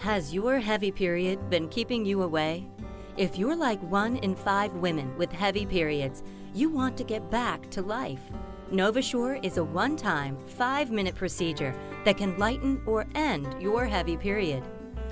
Has your heavy period been keeping you away? If you're like 1 in 5 women with heavy periods, you want to get back to life. NovaSure is a one-time, 5-minute procedure that can lighten or end your heavy period.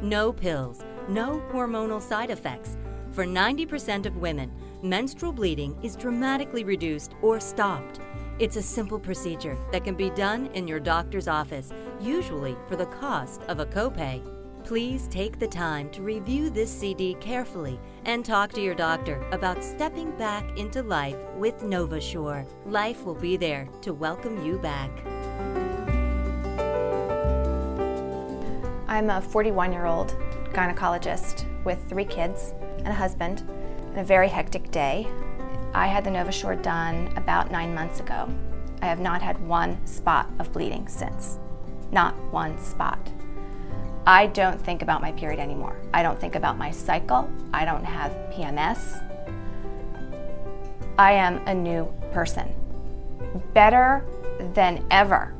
No pills, no hormonal side effects. For 90% of women, menstrual bleeding is dramatically reduced or stopped. It's a simple procedure that can be done in your doctor's office, usually for the cost of a copay. Please take the time to review this CD carefully and talk to your doctor about stepping back into life with NovaSure. Life will be there to welcome you back. I'm a 41-year-old gynecologist with 3 kids and a husband and a very hectic day. I had the NovaSure done about 9 months ago. I have not had one spot of bleeding since. Not one spot. I don't think about my period anymore. I don't think about my cycle. I don't have PMS. I am a new person. Better than ever.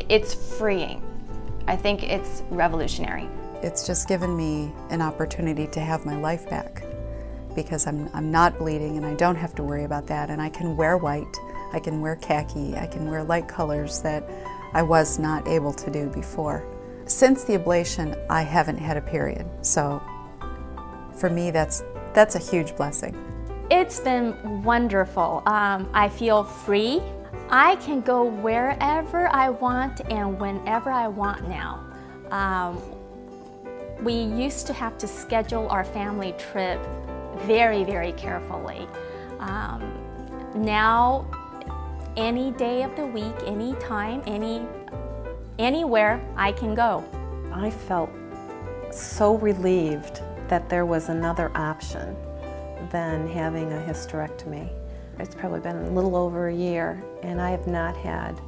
It's freeing. I think it's revolutionary. It's just given me an opportunity to have my life back because I'm not bleeding and I don't have to worry about that, and I can wear white, I can wear khaki, I can wear light colors that I was not able to do before. Since the ablation, I haven't had a period, so for me that's a huge blessing. It's been wonderful. I feel free. I can go wherever I want and whenever I want now. We used to have to schedule our family trip very, very carefully. Now, any day of the week, any time, anywhere I can go. I felt so relieved that there was another option than having a hysterectomy. It's probably been a little over a year and I have not had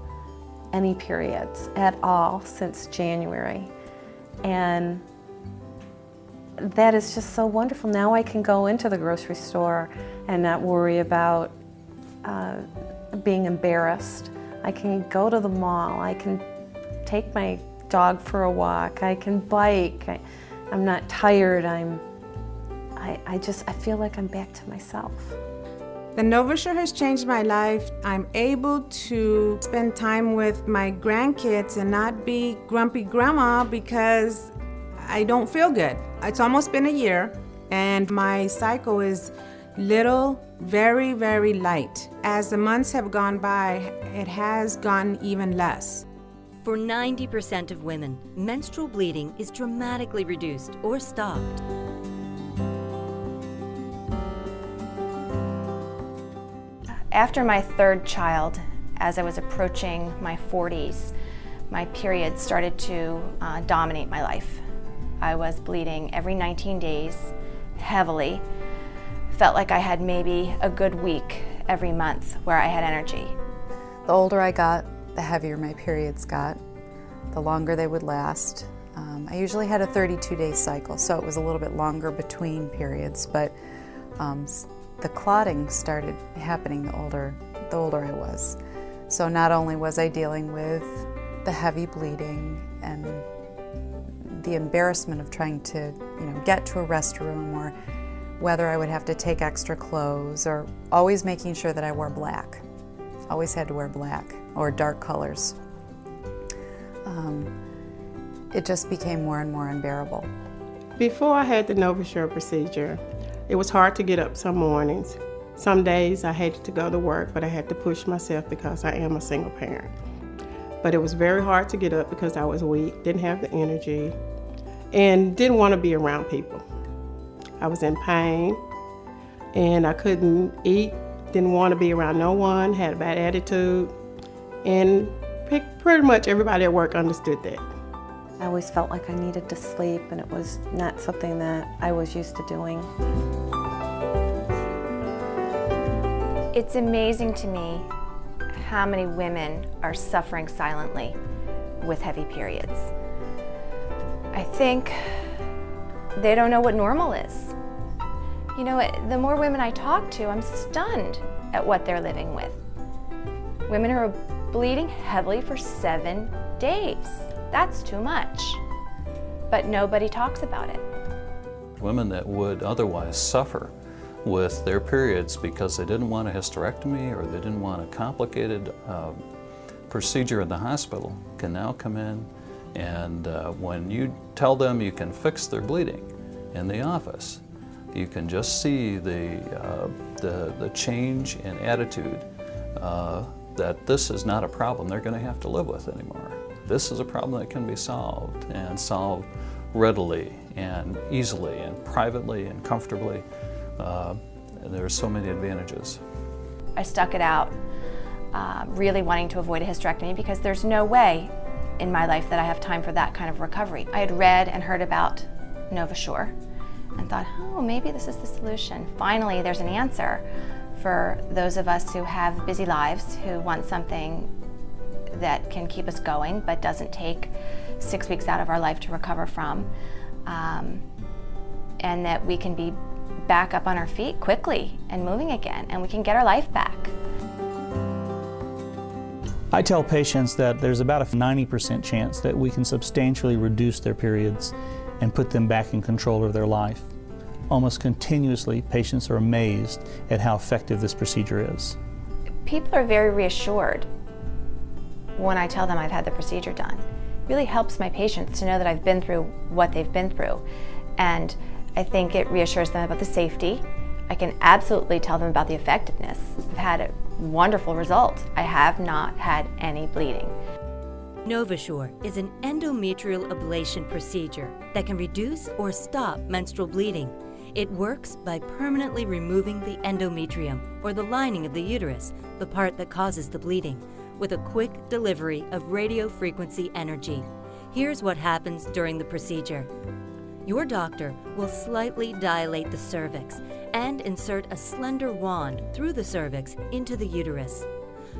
any periods at all since January. And that is just so wonderful. Now I can go into the grocery store and not worry about being embarrassed. I can go to the mall. I can take my dog for a walk. I can bike. I'm not tired. I feel like I'm back to myself. The NovaSure has changed my life. I'm able to spend time with my grandkids and not be grumpy grandma because I don't feel good. It's almost been a year and my cycle is very, very light. As the months have gone by, it has gotten even less. For 90% of women, menstrual bleeding is dramatically reduced or stopped. After my 3rd child, as I was approaching my 40s, my period started to dominate my life. I was bleeding every 19 days, heavily. Felt like I had maybe a good week every month where I had energy. The older I got, the heavier my periods got, the longer they would last. I usually had a 32-day cycle, so it was a little bit longer between periods, but the clotting started happening the older I was. So not only was I dealing with the heavy bleeding and the embarrassment of trying to, get to a restroom, or whether I would have to take extra clothes, or always making sure that I wore black. Always had to wear black or dark colors. It just became more and more unbearable. Before I had the NovaSure procedure, it was hard to get up some mornings. Some days I hated to go to work, but I had to push myself because I am a single parent. But it was very hard to get up because I was weak, didn't have the energy, and didn't want to be around people. I was in pain, and I couldn't eat, didn't want to be around no one, had a bad attitude, and pretty much everybody at work understood that. I always felt like I needed to sleep, and it was not something that I was used to doing. It's amazing to me how many women are suffering silently with heavy periods. I think they don't know what normal is. The more women I talk to, I'm stunned at what they're living with. Women who are bleeding heavily for 7 days. That's too much. but nobody talks about it. Women that would otherwise suffer with their periods because they didn't want a hysterectomy or they didn't want a complicated procedure in the hospital can now come in, and when you tell them you can fix their bleeding in the office, you can just see the change in attitude that this is not a problem they're going to have to live with anymore. This is a problem that can be solved, and solved readily and easily and privately and comfortably. There are so many advantages. I stuck it out, really wanting to avoid a hysterectomy because there's no way in my life that I have time for that kind of recovery. I had read and heard about NovaSure and thought, oh, maybe this is the solution. Finally, there's an answer for those of us who have busy lives, who want something that can keep us going but doesn't take 6 weeks out of our life to recover from, and that we can be back up on our feet quickly and moving again, and we can get our life back. I tell patients that there's about a 90% chance that we can substantially reduce their periods and put them back in control of their life. Almost continuously, patients are amazed at how effective this procedure is. People are very reassured when I tell them I've had the procedure done. It really helps my patients to know that I've been through what they've been through. And I think it reassures them about the safety. I can absolutely tell them about the effectiveness. I've had a wonderful result. I have not had any bleeding. NovaSure is an endometrial ablation procedure that can reduce or stop menstrual bleeding. It works by permanently removing the endometrium, or the lining of the uterus, the part that causes the bleeding, with a quick delivery of radiofrequency energy. Here's what happens during the procedure. Your doctor will slightly dilate the cervix and insert a slender wand through the cervix into the uterus.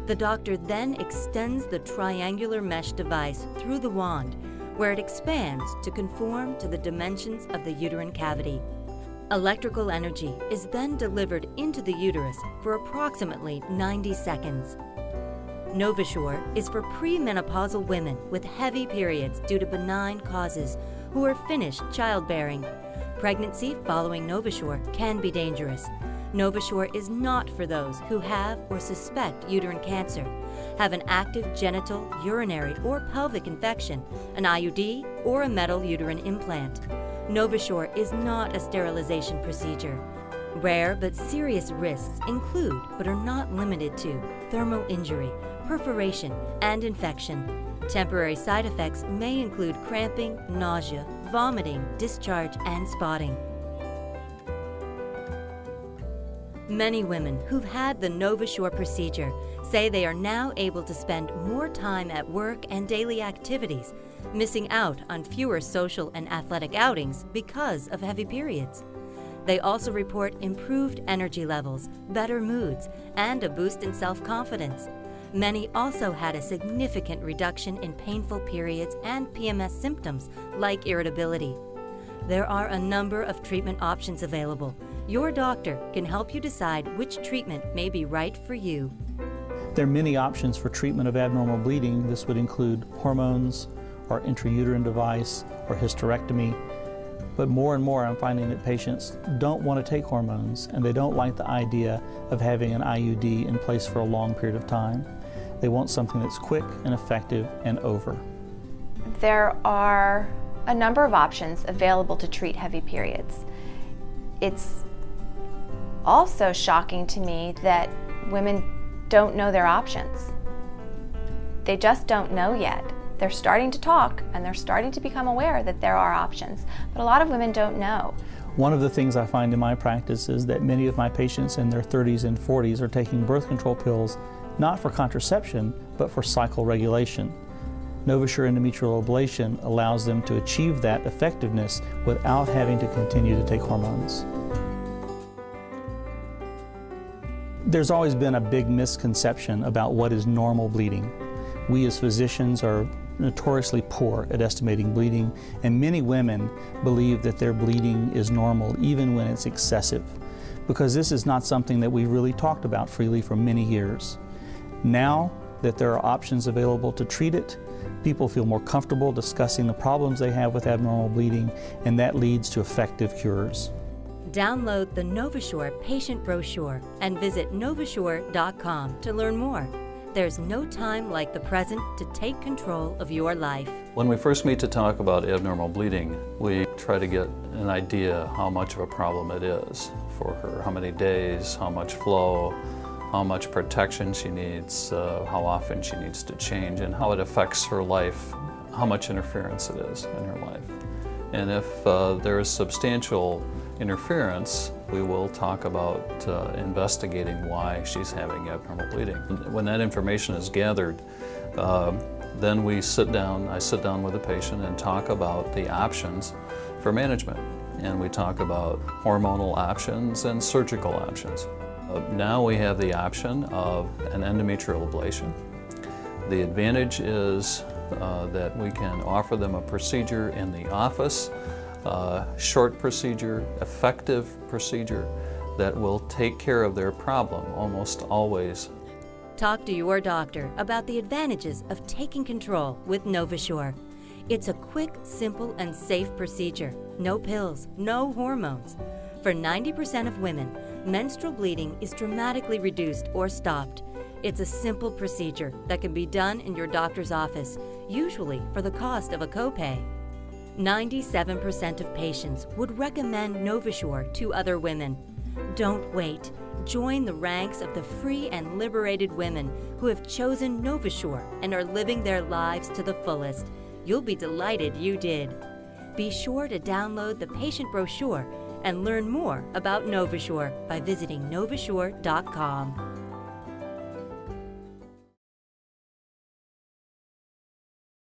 The doctor then extends the triangular mesh device through the wand, where it expands to conform to the dimensions of the uterine cavity. Electrical energy is then delivered into the uterus for approximately 90 seconds. NovaSure is for premenopausal women with heavy periods due to benign causes who are finished childbearing. Pregnancy following NovaSure can be dangerous. NovaSure is not for those who have or suspect uterine cancer, have an active genital, urinary, or pelvic infection, an IUD, or a metal uterine implant. NovaSure is not a sterilization procedure. Rare but serious risks include, but are not limited to, thermal injury, perforation, and infection. Temporary side effects may include cramping, nausea, vomiting, discharge, and spotting. Many women who've had the NovaSure procedure say they are now able to spend more time at work and daily activities, missing out on fewer social and athletic outings because of heavy periods. They also report improved energy levels, better moods, and a boost in self-confidence. Many also had a significant reduction in painful periods and PMS symptoms like irritability. There are a number of treatment options available. Your doctor can help you decide which treatment may be right for you. There are many options for treatment of abnormal bleeding. This would include hormones, or intrauterine device, or hysterectomy. But more and more I'm finding that patients don't want to take hormones, and they don't like the idea of having an IUD in place for a long period of time. They want something that's quick and effective and over. There are a number of options available to treat heavy periods. It's also shocking to me that women don't know their options. They just don't know yet. They're starting to talk and they're starting to become aware that there are options, but a lot of women don't know. One of the things I find in my practice is that many of my patients in their 30s and 40s are taking birth control pills not for contraception, but for cycle regulation. NovaSure endometrial ablation allows them to achieve that effectiveness without having to continue to take hormones. There's always been a big misconception about what is normal bleeding. We as physicians are notoriously poor at estimating bleeding, and many women believe that their bleeding is normal even when it's excessive, because this is not something that we've really talked about freely for many years. Now that there are options available to treat it, People feel more comfortable discussing the problems they have with abnormal bleeding, and that leads to effective cures. Download the NovaSure patient brochure and visit NovaSure.com to learn more. There's no time like the present to take control of your life. When we first meet to talk about abnormal bleeding, we try to get an idea how much of a problem it is for her, how many days, how much flow, how much protection she needs, how often she needs to change, and how it affects her life, how much interference it is in her life. And if there is substantial interference, we will talk about investigating why she's having abnormal bleeding. When that information is gathered, then I sit down with the patient and talk about the options for management. And we talk about hormonal options and surgical options. Now we have the option of an endometrial ablation. The advantage is that we can offer them a procedure in the office, short procedure, effective procedure that will take care of their problem almost always. Talk to your doctor about the advantages of taking control with NovaSure. It's a quick, simple, and safe procedure. No pills, no hormones. For 90% of women, menstrual bleeding is dramatically reduced or stopped. It's a simple procedure that can be done in your doctor's office, usually for the cost of a copay. 97% of patients would recommend NovaSure to other women. Don't wait. Join the ranks of the free and liberated women who have chosen NovaSure and are living their lives to the fullest. You'll be delighted you did. Be sure to download the patient brochure and learn more about NovaSure by visiting NovaSure.com.